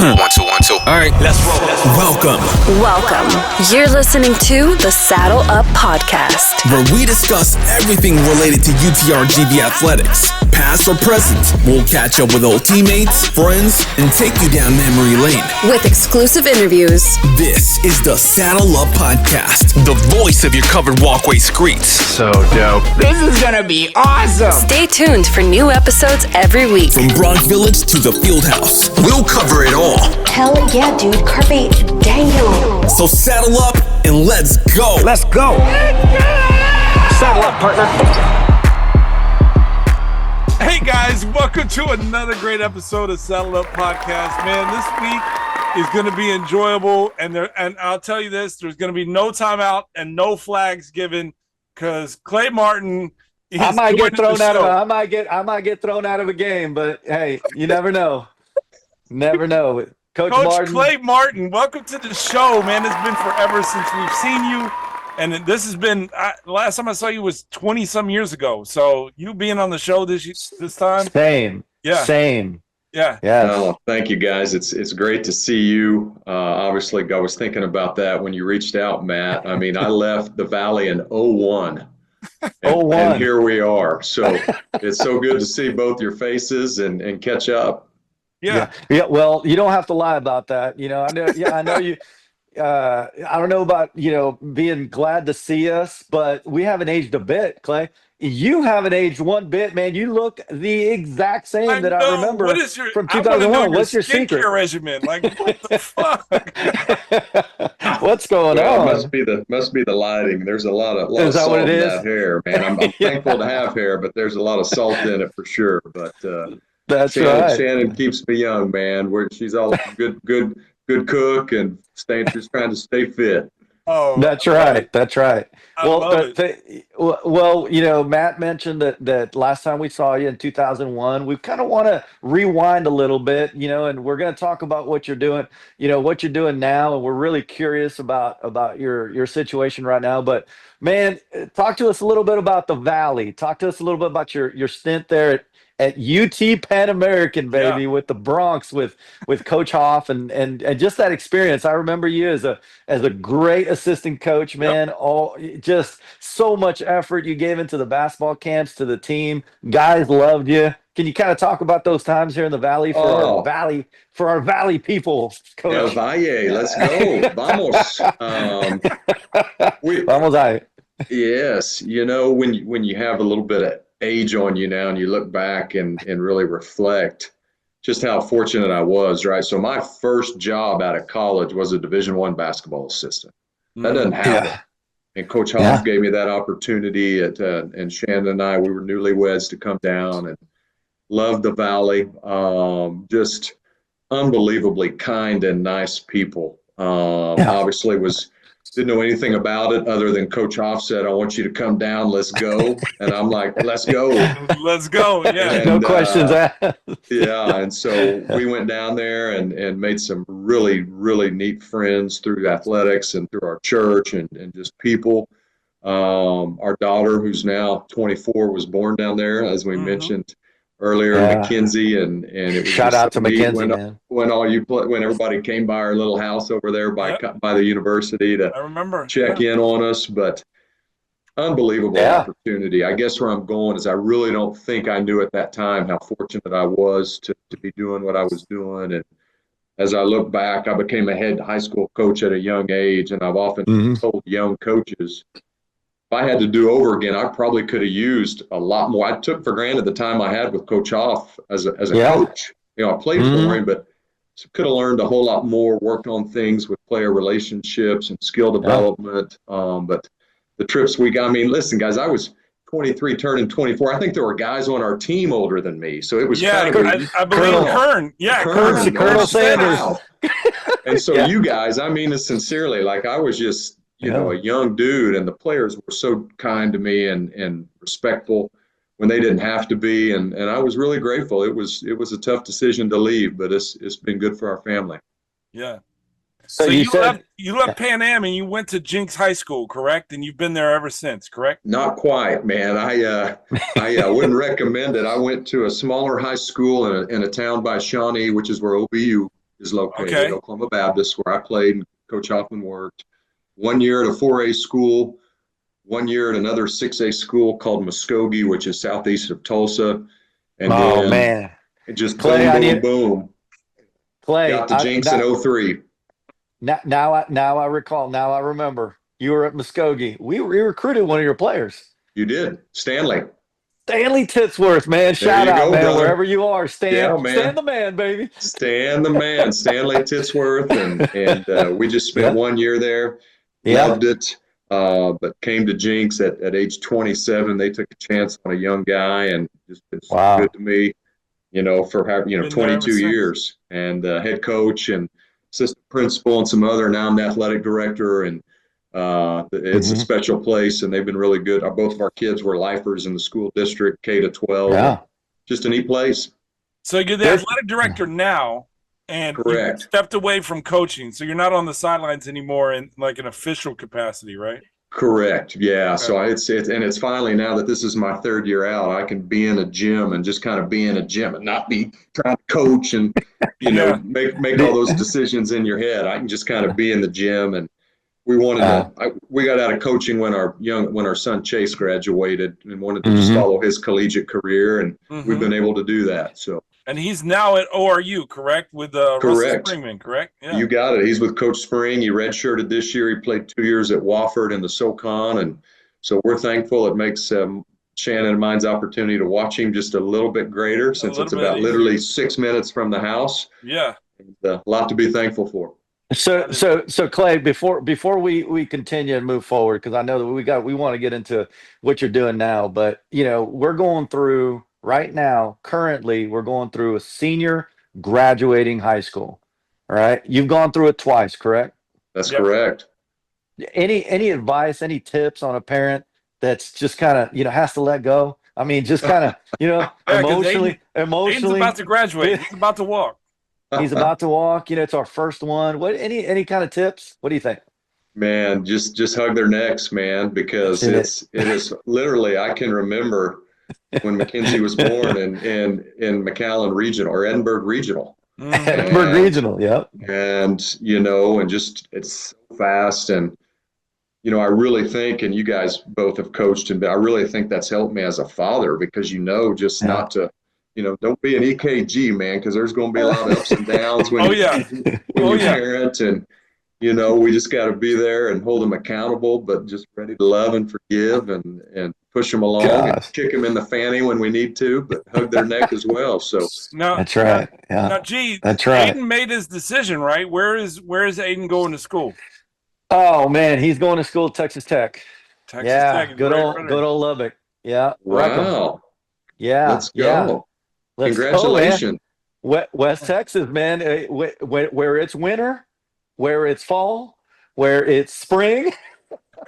One, two, one, two. All right, let's roll. Welcome. You're listening to the Saddle Up Podcast, where we discuss everything related to UTRGV athletics, past or present. We'll catch up with old teammates, friends, and take you down memory lane with exclusive interviews. This is the Saddle Up Podcast, the voice of your covered walkway streets. So dope. This is gonna be awesome. Stay tuned for new episodes every week. From Bronx Village to the Fieldhouse, we'll cover it all. Hell yeah, dude. Carpe diem. So saddle up and let's go. Let's go. Saddle up, partner. Hey guys, welcome to another great episode of Saddle Up Podcast. Man, this week is going to be enjoyable, and I'll tell you this: there's going to be no timeout and no flags given because Clay Martin. I might get thrown out of. I might get thrown out of a game, but hey, you never know. Never know. Coach Martin. Clay Martin, welcome to the show, man. It's been forever since we've seen you. And this has been, last time I saw you was 20-some years ago. So you being on the show this time? Same. Yeah. Same. Yeah. Yeah. Oh, thank you, guys. It's great to see you. Obviously, I was thinking about that when you reached out, Matt. I mean, I left the Valley in 01. And here we are. So it's so good to see both your faces and catch up. Yeah. Well, you don't have to lie about that. You know, I know. Yeah, I know you. I don't know about, being glad to see us, but we haven't aged a bit, Clay. You haven't aged one bit, man. You look the exact same I remember from 2001. What's your secret regimen? Like, what the fuck? What's going on? It must be the lighting. There's a lot of salt in that hair, man. I'm thankful to have hair, but there's a lot of salt in it for sure. But that's Shannon, right. Shannon keeps me young, man. She's all good cook and just trying to stay fit. Oh, that's right. That's right. Well, Matt mentioned that last time we saw you in 2001. We kind of want to rewind a little bit, and we're going to talk about what you're doing, what you're doing now, and we're really curious about your situation right now. But man, talk to us a little bit about the Valley. Talk to us a little bit about your stint there at UT Pan American, baby, with the Bronx, with Coach Hoff, and just that experience. I remember you as a great assistant coach, man. Just so much effort you gave into the basketball camps, to the team. Guys loved you. Can you kind of talk about those times here in the Valley for our Valley people, Coach? El Valle, let's go. Vamos. Vamos ahí. Yes, when you have a little bit of age on you now and you look back and really reflect just how fortunate I was, right? So my first job out of college was a Division I basketball assistant. That doesn't happen. And Coach Hoff gave me that opportunity and Shannon and I, we were newlyweds to come down and loved the Valley. Just unbelievably kind and nice people. Obviously didn't know anything about it other than Coach Hoff said, I want you to come down, let's go. And I'm like, let's go. Let's go. Yeah. And, no questions asked. Yeah. And so we went down there and made some really, really neat friends through athletics and through our church and just people. Our daughter, who's now 24, was born down there, as we mentioned earlier, Mackenzie, and it was shout out to Mackenzie, man. When everybody came by our little house over there by the university to check in on us, but unbelievable opportunity. I guess where I'm going is I really don't think I knew at that time how fortunate I was to be doing what I was doing. And as I look back, I became a head high school coach at a young age, and I've often told young coaches, if I had to do over again, I probably could have used a lot more. I took for granted the time I had with Coach Hoff as a coach. I played for him, but could have learned a whole lot more, worked on things with player relationships and skill development. But the trips listen, guys, I was 23 turning 24. I think there were guys on our team older than me. So it was I believe Kern. Yeah, Colonel Sanders. And so you guys, I mean this sincerely, like I was just a young dude, and the players were so kind to me and respectful when they didn't have to be, and I was really grateful. It was a tough decision to leave, but it's been good for our family. Yeah. So you left Pan Am and you went to Jenks High School, correct? And you've been there ever since, correct? Not quite, man. I wouldn't recommend it. I went to a smaller high school in a town by Shawnee, which is where OBU is located, Okay. Oklahoma Baptist, where I played and Coach Hoffman worked. 1 year at a 4A school, 1 year at another 6A school called Muskogee, which is southeast of Tulsa. And Oh then man, it just Clay, boom. Clay, Got the Jenks in 03. Now I recall. Now I remember. You were at Muskogee. We recruited one of your players. You did. Stanley Titsworth, man. Shout you out, go, man. brother. Wherever you are, Stan. Yeah, man. Stan the man, baby. Stan the man, Stanley Titsworth. And we just spent 1 year there. Yeah. Loved it. But came to Jenks at age 27. They took a chance on a young guy and just been so good to me, for 22 years. And head coach and assistant principal and some other. Now I'm the athletic director, and it's a special place, and they've been really good. Both of our kids were lifers in the school district, K to 12. Yeah. Just a neat place. So you're the athletic director now, and you stepped away from coaching. So you're not on the sidelines anymore in like an official capacity, right? Correct. Yeah. Okay. So it's finally, now that this is my third year out, I can be in a gym and just kind of be in a gym and not be trying to coach and, make all those decisions in your head. I can just kind of be in the gym. And we wanted we got out of coaching when our son Chase graduated and wanted to just follow his collegiate career. And we've been able to do that. So. And he's now at ORU, correct? With Russell Springman, correct? Yeah. You got it. He's with Coach Spring. He redshirted this year. He played 2 years at Wofford in the SoCon. And so we're thankful. It makes Shannon and mine's opportunity to watch him just a little bit greater, since it's about literally 6 minutes from the house. Yeah. And, a lot to be thankful for. So Clay, before we continue and move forward, because I know that we want to get into what you're doing now, but we're going through right now, currently we're going through a senior graduating high school. All right. You've gone through it twice, correct? That's correct. Any advice, any tips on a parent that's just kind of, has to let go? I mean, just kind of, emotionally. Aiden's about to graduate. He's about to walk. He's about to walk. It's our first one. What any kind of tips? What do you think? Man, just hug their necks, man, because it is literally, I can remember when Mackenzie was born in McAllen Regional or Edinburgh Regional. Edinburgh Regional, yep. And and just it's so fast. And I really think, and you guys both have coached, and I really think that's helped me as a father, because just not to don't be an EKG, man, because there's going to be a lot of ups and downs when you parent. And we just got to be there and hold them accountable, but just ready to love and forgive and push them along and kick them in the fanny when we need to, but hug their neck as well. So that's right. Yeah. Now, that's right. Aiden made his decision, right? Where is Aiden going to school? Oh man, he's going to school at Texas Tech. Tech. Good old Lubbock. Yeah. Wow. Yeah. Let's go. Yeah. Congratulations. West Texas, man. Where it's winter, where it's fall, where it's spring,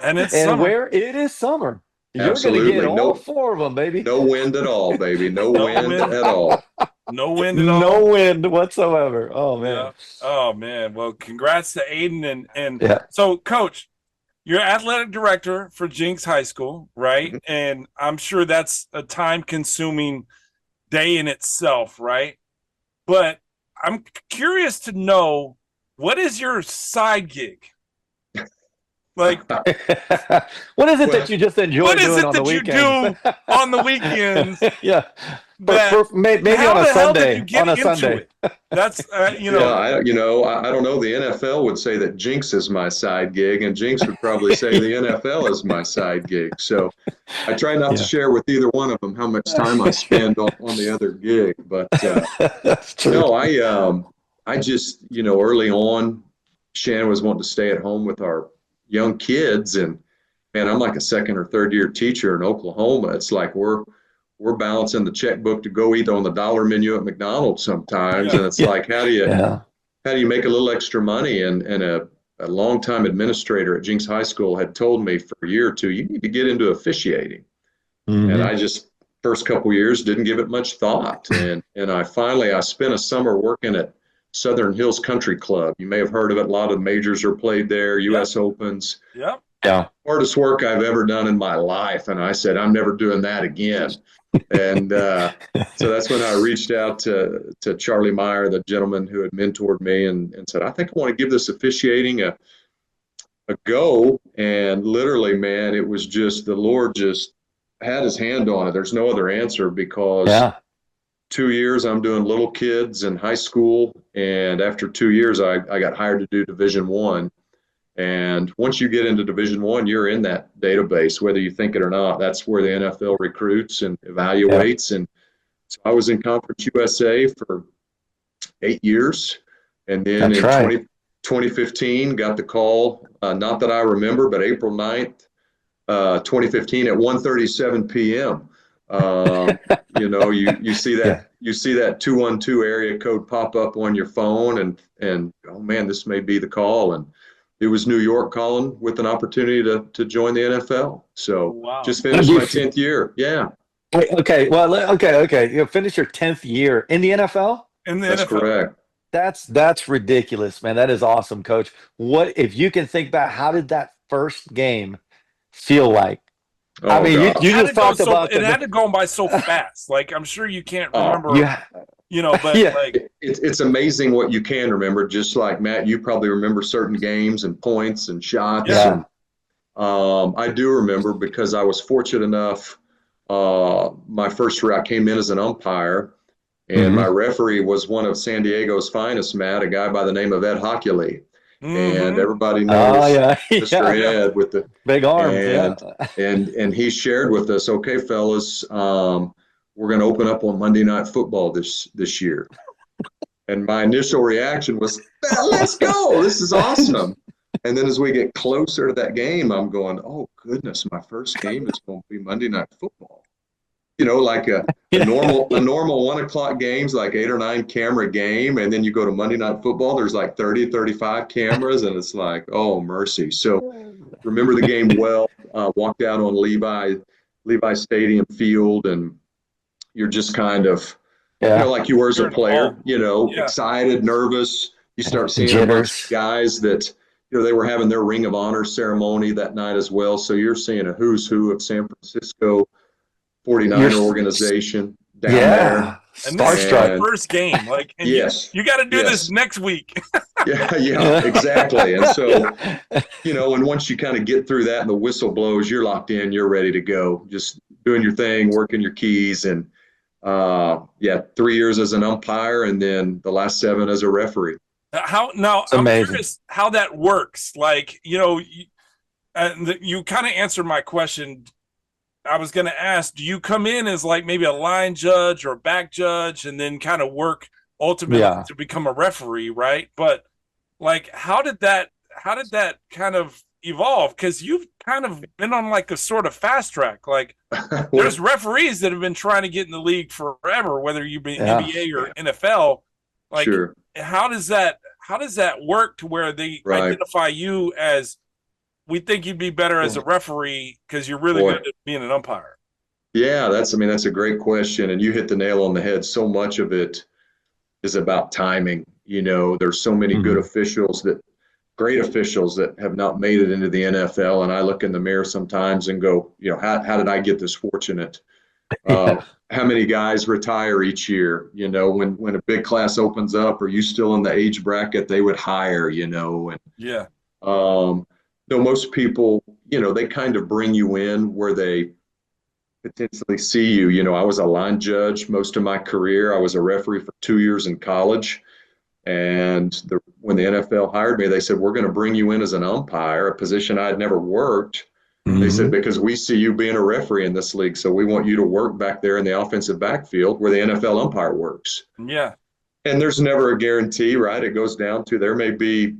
and summer. Where it is summer. Absolutely. You're going to get all four of them, baby. No wind at all, baby. No wind at all. No wind at all. No wind whatsoever. Oh, man. Yeah. Oh, man. Well, congrats to Aiden. And so, Coach, you're athletic director for Jenks High School, right? And I'm sure that's a time-consuming day in itself, right? But I'm curious to know, what is your side gig? Like, what is it that you just enjoy doing on the weekends? What is it that you do on the weekends? Yeah, maybe on a Sunday. On a Sunday, that's I don't know. The NFL would say that Jenks is my side gig, and Jenks would probably say the NFL is my side gig. So I try not to share with either one of them how much time I spend on the other gig. But that's true. No, I just early on, Shannon was wanting to stay at home with our young kids, and man, I'm like a second or third year teacher in Oklahoma. It's like we're balancing the checkbook to go eat on the dollar menu at McDonald's sometimes, and it's like, how do you make a little extra money? And a longtime administrator at Jenks High School had told me for a year or two, you need to get into officiating. And I just first couple of years didn't give it much thought, and I spent a summer working at Southern Hills Country Club. You may have heard of it. A lot of majors are played there, U.S. Opens. Yep. Yeah. hardest work I've ever done in my life. And I said, I'm never doing that again. And so that's when I reached out to Charlie Meyer, the gentleman who had mentored me, and said, I think I want to give this officiating a go. And literally, man, it was just the Lord just had his hand on it. There's no other answer, because 2 years I'm doing little kids in high school. And after 2 years, I got hired to do Division I. And once you get into Division I, you're in that database, whether you think it or not. That's where the NFL recruits and evaluates. And so I was in Conference USA for 8 years. And then in 2015, got the call, not that I remember, but April 9th, 2015 at 1:37 p.m. You see that you see that 212 area code pop up on your phone, and oh man, this may be the call. And it was New York calling with an opportunity to join the NFL. So just finished my 10th year. Yeah. Okay. Well, okay. You finished your 10th year in the NFL? That's correct. That's ridiculous, man. That is awesome, Coach. What if you can think back? How did that first game feel like? Oh, I mean, you just talked about it had to go by so fast. Like, I'm sure you can't remember. But like it's amazing what you can remember. Just like Matt, you probably remember certain games and points and shots. Yeah. And, I do remember, because I was fortunate enough. My first year, I came in as an umpire, and my referee was one of San Diego's finest, Matt, a guy by the name of Ed Hockley. And everybody knows Mr. Ed with the big arms. And he shared with us, okay, fellas, we're going to open up on Monday Night Football this year. And my initial reaction was, let's go. This is awesome. And then as we get closer to that game, I'm going, oh, goodness, my first game is going to be Monday Night Football. Like a normal 1 o'clock games, like 8 or 9 camera game. And then you go to Monday Night Football, there's like 30, 35 cameras. And it's like, oh, mercy. So remember the game well. Walked out on Levi Stadium field, and you're just kind of, like you were as a player, excited, nervous. You start seeing a bunch of guys that, they were having their Ring of Honor ceremony that night as well. So you're seeing a who's who of San Francisco 49er organization down there. And this is the first game. Like, and yes. You got to do this next week. Yeah, exactly. And so, and once you kind of get through that and the whistle blows, you're locked in, you're ready to go, just doing your thing, working your keys. And 3 years as an umpire, and then the last 7 as a referee. I'm curious how that works. Like, you kind of answered my question. I was going to ask, do you come in as like maybe a line judge or a back judge, and then kind of work ultimately to become a referee, right? But like, how did that kind of evolve? Because you've kind of been on like a sort of fast track. Like, there's referees that have been trying to get in the league forever, whether you be NBA or NFL. Like, how does that work to where they identify you as, we think you'd be better as a referee because you're really good at being an umpire? Yeah, that's a great question. And you hit the nail on the head. So much of it is about timing. There's so many good great officials that have not made it into the NFL. And I look in the mirror sometimes and go, how did I get this fortunate? How many guys retire each year? When a big class opens up, are you still in the age bracket they would hire, most people, they kind of bring you in where they potentially see you. I was a line judge most of my career. I was a referee for 2 years in college. And when the NFL hired me, they said, we're going to bring you in as an umpire, a position I'd never worked. They said, because we see you being a referee in this league, so we want you to work back there in the offensive backfield where the NFL umpire works. Yeah. And there's never a guarantee, right? It goes down to, there may be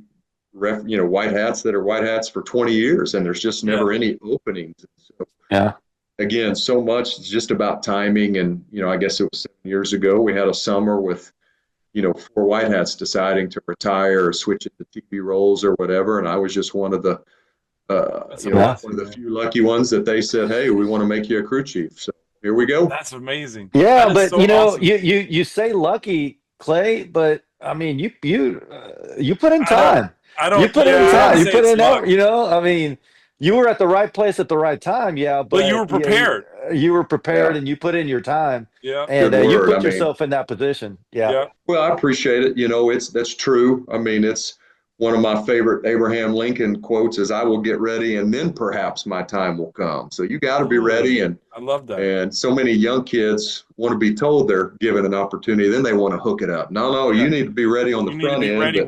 white hats that are white hats for 20 years, and there's just never any openings. So, again, so much is just about timing. And, I guess it was 7 years ago, we had a summer with, 4 white hats deciding to retire or switch into TV roles or whatever. And I was just one of the, one of the few lucky ones that they said, hey, we want to make you a crew chief. So here we go. That's amazing. Yeah, but awesome. You say lucky, Clay, but I mean, you put in time. I don't. You put in time. You put in effort. you were at the right place at the right time. Yeah. But you were prepared. You were prepared and you put in your time. Yeah. And you put yourself in that position. Yeah. Well, I appreciate it. That's true. I mean, it's one of my favorite Abraham Lincoln quotes is, "I will get ready and then perhaps my time will come." So you got to be ready. And I love that. And so many young kids want to be told they're given an opportunity, then they want to hook it up. No, you need to be ready on the front end. You need to be ready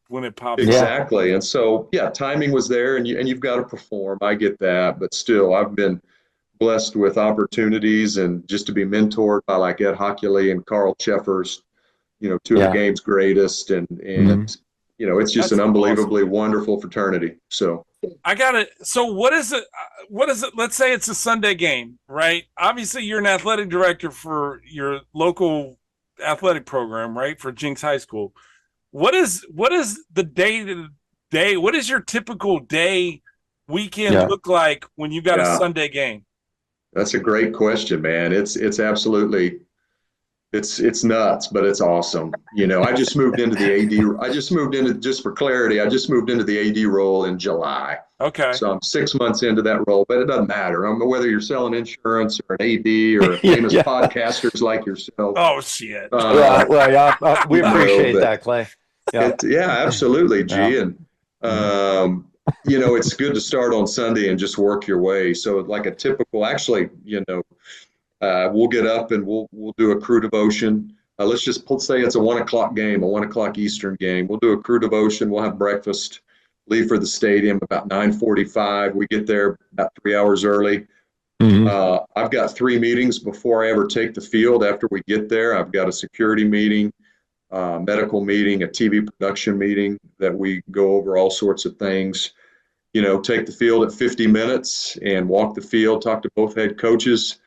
when it pops up. Exactly. And so, timing was there, and you've got to perform. I get that, but still, I've been blessed with opportunities and just to be mentored by like Ed Hockley and Carl Cheffers, two of the game's greatest, and it's just an unbelievably wonderful fraternity. So I got it. So what is it? Let's say it's a Sunday game, right? Obviously, you're an athletic director for your local athletic program, right? For Jenks High School. What is the day to day? What is your typical day, weekend look like when you got a Sunday game? That's a great question, man. It's absolutely. It's nuts, but it's awesome. I just moved into the AD. Just for clarity, I just moved into the AD role in July. Okay. So I'm 6 months into that role, but it doesn't matter. I mean, whether you're selling insurance or an AD or famous podcasters like yourself. Oh, shit. We appreciate that, Clay. Yeah, absolutely, G. Yeah. And, it's good to start on Sunday and just work your way. So like a typical, we'll get up and we'll do a crew devotion. Let's say it's a 1 o'clock game, a 1 o'clock Eastern game. We'll do a crew devotion. We'll have breakfast, leave for the stadium about 9:45. We get there about 3 hours early. I've got 3 meetings before I ever take the field. After we get there, I've got a security meeting, medical meeting, a TV production meeting that we go over all sorts of things. Take the field at 50 minutes and walk the field, talk to both head coaches.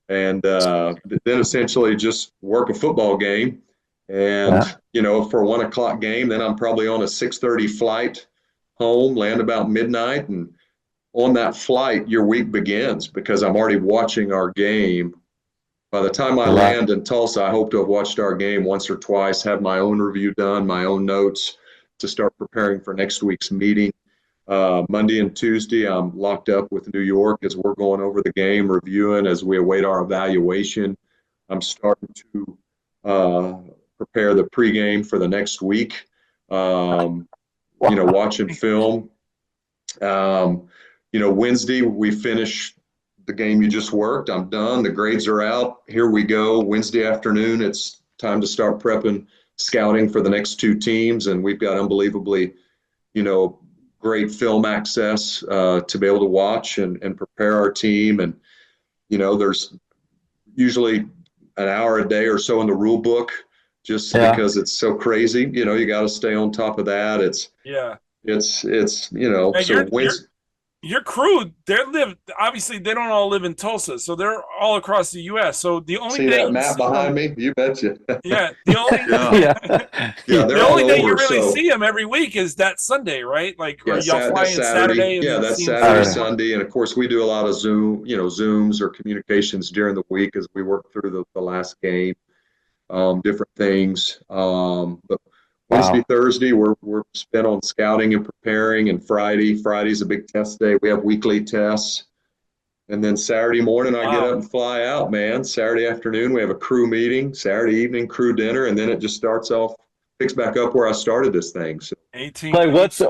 And then essentially just work a football game. And, for a 1 o'clock game, then I'm probably on a 6:30 flight home, land about midnight. And on that flight, your week begins because I'm already watching our game. By the time I land in Tulsa, I hope to have watched our game once or twice, have my own review done, my own notes to start preparing for next week's meeting. Monday and Tuesday, I'm locked up with New York as we're going over the game, reviewing as we await our evaluation. I'm starting to prepare the pregame for the next week, watching film. Wednesday, we finish the game you just worked. I'm done. The grades are out. Here we go. Wednesday afternoon, it's time to start prepping scouting for the next 2 teams. And we've got unbelievably, great film access to be able to watch and prepare our team. And, there's usually an hour a day or so in the rule book just because it's so crazy. You got to stay on top of that. Your crew, obviously they don't all live in Tulsa, so they're all across the U.S. So the only See that map behind me? You betcha. Yeah, the only day you really see them every week is that Sunday, right? Like, y'all fly in Saturday. That's Saturday, Sunday, and of course we do a lot of Zooms or communications during the week as we work through the last game, different things. But Wednesday, Thursday, we're spent on scouting and preparing, and Friday's a big test day. We have weekly tests. And then Saturday morning, I get up and fly out, man. Saturday afternoon, we have a crew meeting. Saturday evening, crew dinner, and then it just picks back up where I started this thing. So. 18. Like what's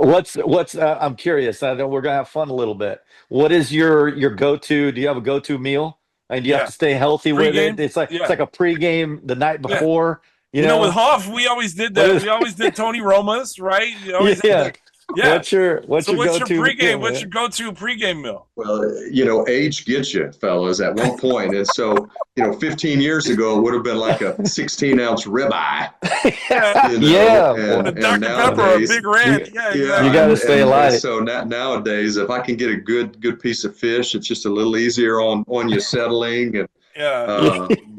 I'm curious. I know we're gonna have fun a little bit. What is your go-to? Do you have a go-to meal? And you have to stay healthy with it. It's like a pregame the night before. You know, with Hoff, we always did that. We always did Tony Roma's, right? Yeah. What's your go-to pregame? What's your go-to pregame meal? Well, age gets you, fellas, at one point. And so, 15 years ago, it would have been like a 16-ounce ribeye. And a Dr. Pepper or a Big Red. You got to stay light. So nowadays, if I can get a good piece of fish, it's just a little easier on you settling. And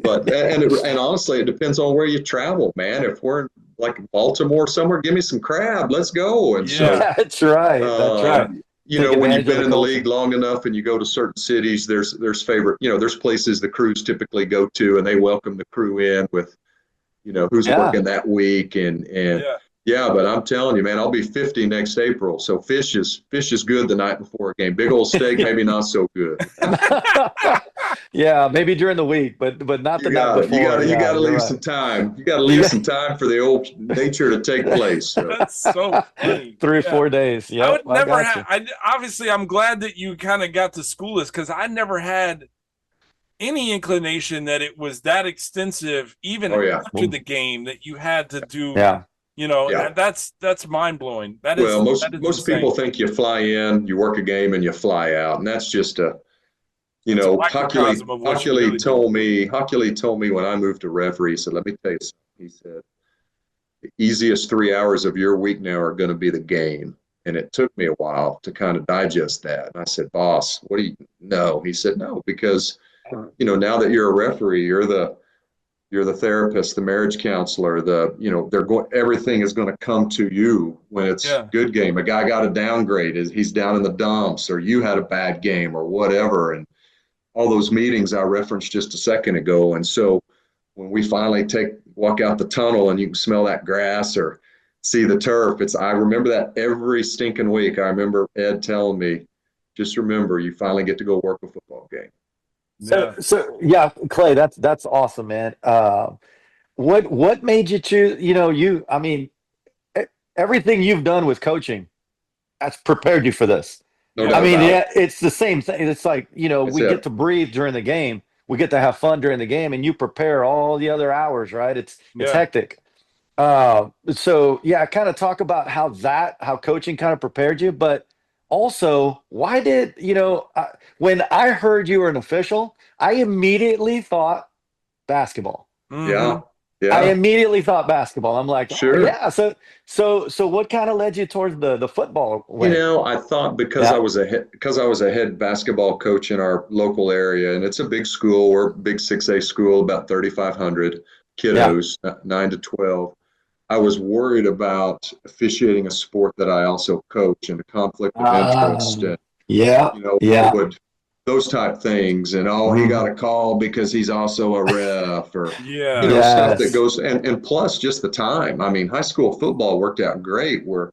but honestly, it depends on where you travel, man. If we're in like Baltimore somewhere, give me some crab. Let's go. And so that's right. When you've been in the league long enough and you go to certain cities, there's favorite. There's places the crews typically go to, and they welcome the crew in with, who's working that week, and Yeah, but I'm telling you, man, I'll be 50 next April. So fish is good the night before a game. Big old steak, maybe not so good. Yeah, maybe during the week, but not the night before. You gotta leave right. some time. You gotta leave some time for the old nature to take place. So. That's so funny. 3 or 4 days. Yeah, I would never have. Obviously, I'm glad that you kind of got to school this, because I never had any inclination that it was that extensive, even after the game, that you had to do. Yeah. You know, that's mind blowing. Most people think you fly in, you work a game, and you fly out, and that's just a. You know, Hoculey told me when I moved to referee, he said, let me tell you something. He said, the easiest 3 hours of your week now are going to be the game. And it took me a while to kind of digest that. And I said, boss, what do you know? He said, no, because, you know, now that you're a referee, you're the therapist, the marriage counselor, everything is going to come to you when it's a good game. A guy got a downgrade, he's down in the dumps, or you had a bad game or whatever. And all those meetings I referenced just a second ago. And so when we finally walk out the tunnel and you can smell that grass or see the turf, I remember that every stinking week. I remember Ed telling me, just remember, you finally get to go work a football game. So yeah, Clay, that's awesome, man. What made you choose, everything you've done with coaching, that's prepared you for this. No doubt about it. It's the same thing. It's like, we get to breathe during the game. We get to have fun during the game, and you prepare all the other hours, right? It's hectic. So yeah, kind of talk about how coaching kind of prepared you, but also why did, when I heard you were an official, I immediately thought basketball. Yeah. I immediately thought basketball. I'm like, sure. Yeah. So what kind of led you towards the football way? I thought because I was a head basketball coach in our local area, and it's a big school. We're a big 6A school, about 3,500 kiddos, 9 to 12. I was worried about officiating a sport that I also coach, and the conflict of interest, and those type things, and he got a call because he's also a ref, or stuff that goes, and plus just the time. I mean, high school football worked out great where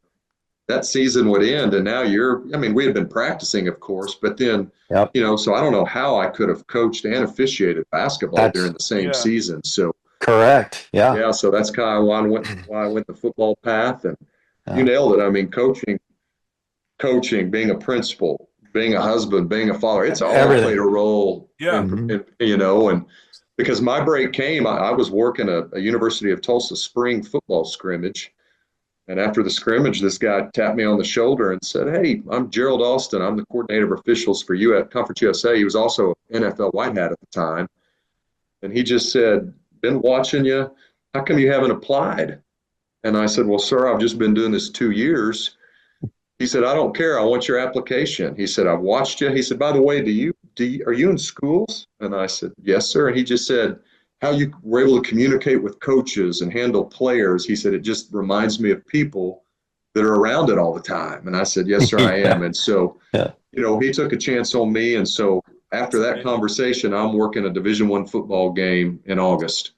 that season would end, and now we had been practicing, of course, but then so I don't know how I could have coached and officiated basketball during the same season. So correct. Yeah. So that's kind of why I went the football path, and you nailed it. I mean, coaching, being a principal, being a husband, being a father, it's all played a role. And because my break came, I was working a University of Tulsa spring football scrimmage. And after the scrimmage, this guy tapped me on the shoulder and said, "Hey, I'm Gerald Austin. I'm the coordinator of officials for you at Conference USA." He was also an NFL white hat at the time. And he just said, "Been watching you. How come you haven't applied?" And I said, "Well, sir, I've just been doing this 2 years." He said, "I don't care. I want your application." He said, "I've watched you." He said, "By the way, are you in schools?" And I said, "Yes, sir." And he just said, "How you were able to communicate with coaches and handle players." He said, "It just reminds me of people that are around it all the time." And I said, "Yes, sir, I am." And so, he took a chance on me. And so after that conversation, I'm working a Division I football game in August.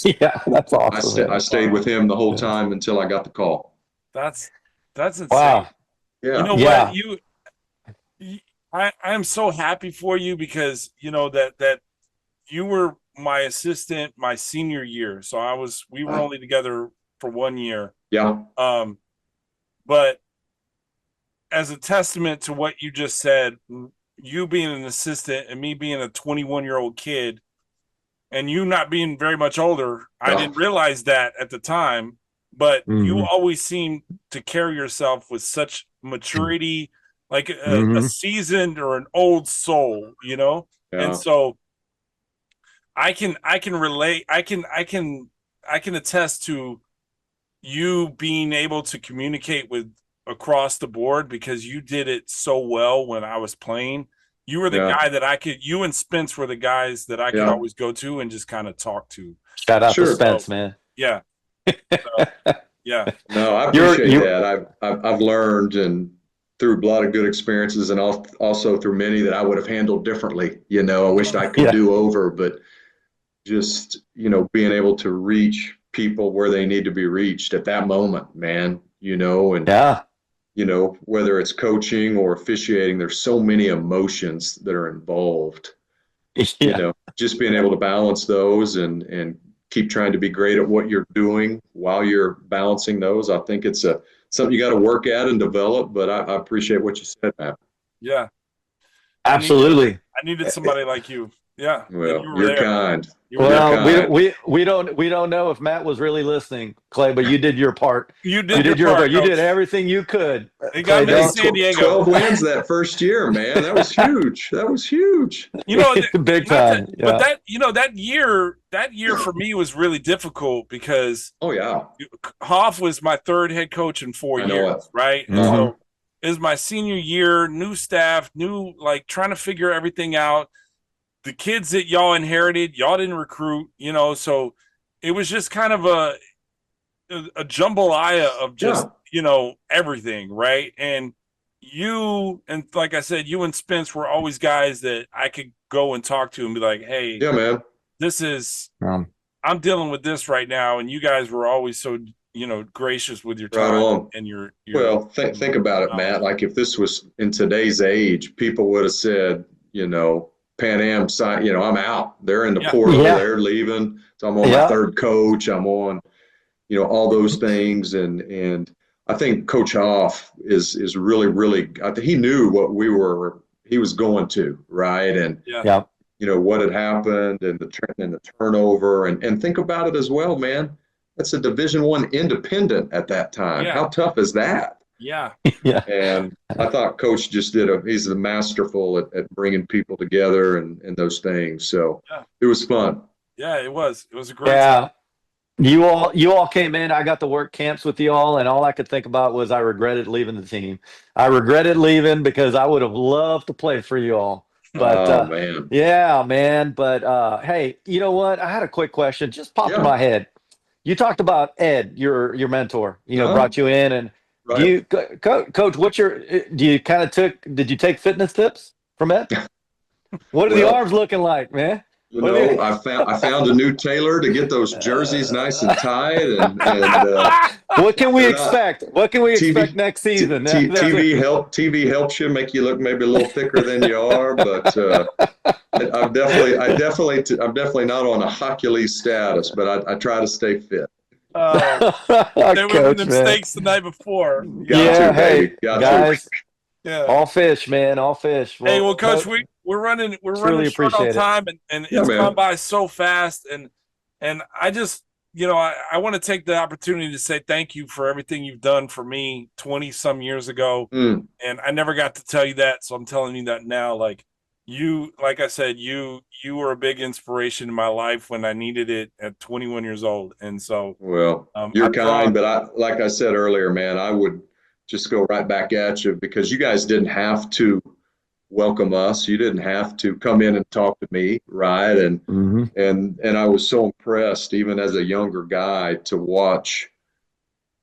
Yeah, that's awesome. I stayed with him the whole time until I got the call. That's insane. Wow. Yeah. You know what? I am so happy for you, because that you were my assistant my senior year. So we were only together for 1 year. Yeah. But as a testament to what you just said, you being an assistant and me being a 21-year-old kid, and you not being very much older, I didn't realize that at the time, but you always seem to carry yourself with such maturity, like a seasoned or an old soul, And so I can relate. I can attest to you being able to communicate with across the board, because you did it so well when I was playing. You were the guy that you and Spence were the guys that I could always go to and just kind of talk to. Shout out to Spence, man. Yeah. Yeah. No, I appreciate that. I've learned, and through a lot of good experiences, and also through many that I would have handled differently. I wished I could do over, but just, being able to reach people where they need to be reached at that moment, man, and whether it's coaching or officiating, there's so many emotions that are involved. Just being able to balance those and keep trying to be great at what you're doing while you're balancing those. I think it's something you got to work at and develop, but I appreciate what you said, Matt. Yeah. Absolutely. I needed somebody like you. Yeah. Well, you're kind. Well, we don't know if Matt was really listening, Clay, but you did your part. You did your part. You did everything you could. They got me to San Diego. 12 wins that first year, man. That was huge. Big time. But that year for me was really difficult because Hoff was my third head coach in 4 years, right? Mm-hmm. So it was my senior year, new staff, trying to figure everything out. The kids that y'all inherited, y'all didn't recruit, so it was just kind of a jambalaya of just, everything, right? And like I said, you and Spence were always guys that I could go and talk to and be like, hey, yeah, man, this is, I'm dealing with this right now. And you guys were always so, gracious with your time and your well, think about it, Matt. Like if this was in today's age, people would have said, Pan Am side, I'm out. They're in the portal. They're leaving. So I'm on my third coach. I'm on, all those things. And I think Coach Hoff is really, really. I think he knew what he was going to, right? And what had happened and the turnover and think about it as well, man. That's a Division I independent at that time. How tough is that? Yeah. And I thought Coach just he's masterful at bringing people together and those things. So it was fun. Yeah, it was. It was a great time. You all came in. I got to work camps with you all, and all I could think about was I regretted leaving the team. I regretted leaving because I would have loved to play for you all. But man. Yeah, man. But hey, you know what? I had a quick question. Just popped in my head. You talked about Ed, your mentor, brought you in and right. Coach, did you take fitness tips from Ed? What are the arms looking like, man? I found a new tailor to get those jerseys nice and tight. And what can we expect? What can we expect next season? TV helps you make you look maybe a little thicker than you are, but I'm definitely not on a Hercules status, but I try to stay fit. There were them steaks the night before. Guys. All fish, man. All fish. Hey, well, Coach, we're running short on time, and it's gone by so fast. And I just, I want to take the opportunity to say thank you for everything you've done for me 20 some years ago. And I never got to tell you that, so I'm telling you that now. Like I said, you were a big inspiration in my life when I needed it at 21 years old. And so, you're kind, but like I said earlier, man, I would just go right back at you because you guys didn't have to welcome us. You didn't have to come in and talk to me, right? And and I was so impressed, even as a younger guy, to watch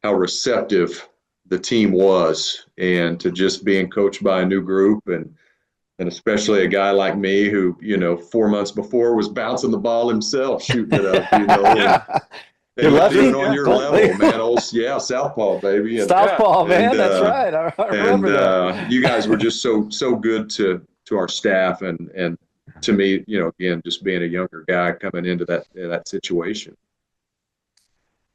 how receptive the team was, and to just being coached by a new group, and especially a guy like me who 4 months before was bouncing the ball himself, shooting it up, They were doing on your level, man. Southpaw, baby. Southpaw, man. That's right. I remember that. You guys were just so good to our staff and to me, again, just being a younger guy coming into that situation.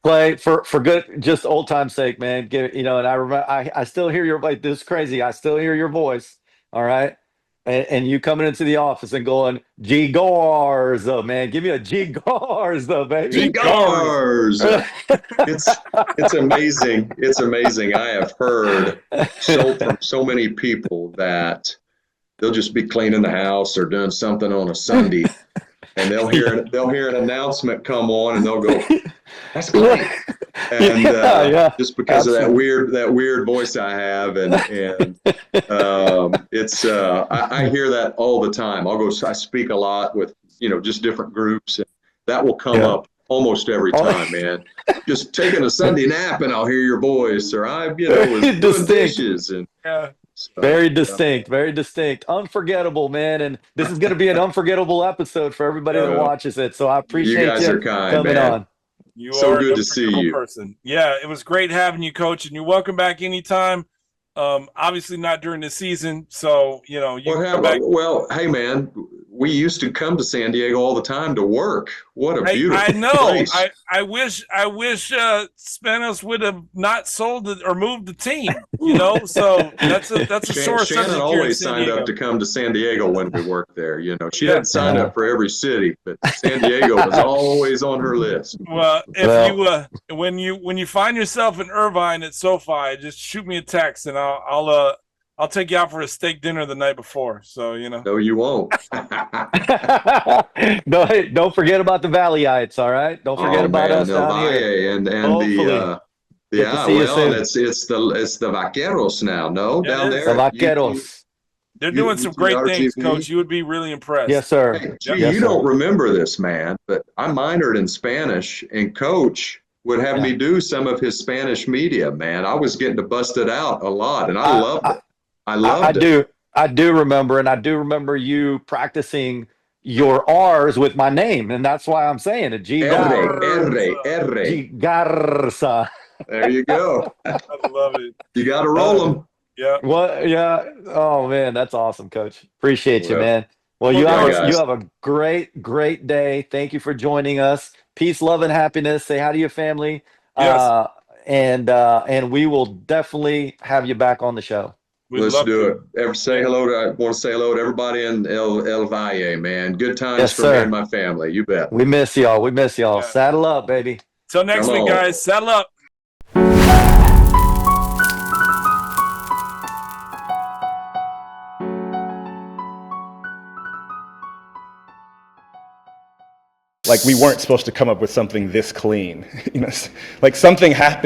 Clay, for good, just old time's sake, man. And I remember, I still hear your voice. This is crazy. I still hear your voice. All right. And you coming into the office and going, G Garza, man, give me a G Garza, baby. G Garza. It's amazing. It's amazing. I have heard from so many people that they'll just be cleaning the house or doing something on a Sunday, and they'll hear an announcement come on, and they'll go, "That's great." And just because absolutely. of that weird voice I have, and it's I hear that all the time. I speak a lot with just different groups, and that will come up almost every time, man. Just taking a Sunday nap, and I'll hear your voice, or I was doing dishes, and so, very distinct, unforgettable, man. And this is going to be an unforgettable episode for everybody that watches it. So I appreciate you guys are kind, coming man. on. You so are good an to see unforgettable you. person. Yeah, it was great having you, Coach, and you're welcome back anytime. Obviously not during the season, so you can come back. Well, hey man, we used to come to San Diego all the time to work. What a beautiful I know. place. I wish Spanos would have not sold it or moved the team. So that's a sore subject. Shannon always signed up to come to San Diego when we worked there. She hadn't signed up for every city, but San Diego was always on her list. Well, when you find yourself in Irvine at SoFi, just shoot me a text and I'll take you out for a steak dinner the night before. So No, you won't. Don't forget about the Valleyites. All right, don't forget about us down here. And Hopefully. it's the Vaqueros now. No, down there. The Vaqueros. They're doing some great things, Coach. You would be really impressed. Yes, sir. Hey, you don't remember this, man, but I minored in Spanish, and Coach would have me do some of his Spanish media, man. I was getting to bust it out a lot, and I loved it. I loved it. I do remember, and I do remember you practicing your R's with my name, and that's why I'm saying it. Garza. There you go. I love it. You got to roll them. Yeah. What? Yeah. Oh man, that's awesome, Coach. Appreciate you, man. Well, you have a great day. Thank you for joining us. Peace, love, and happiness. Say hi to your family. Yes. And we will definitely have you back on the show. Let's do it. I want to say hello to everybody in El Valle, man. Good times for me and my family. You bet. We miss y'all. Yeah. Saddle up, baby. Till next week, guys. Saddle up. Like we weren't supposed to come up with something this clean. Like something happened